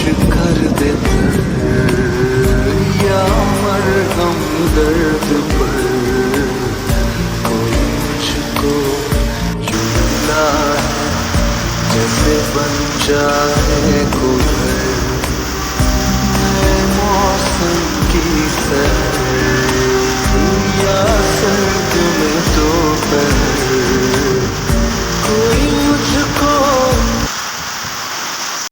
कर दे या मरहम दर्द पर, कोई मुझको यूं मिला है जैसे बन जाए कोई घर। मौसम की तरह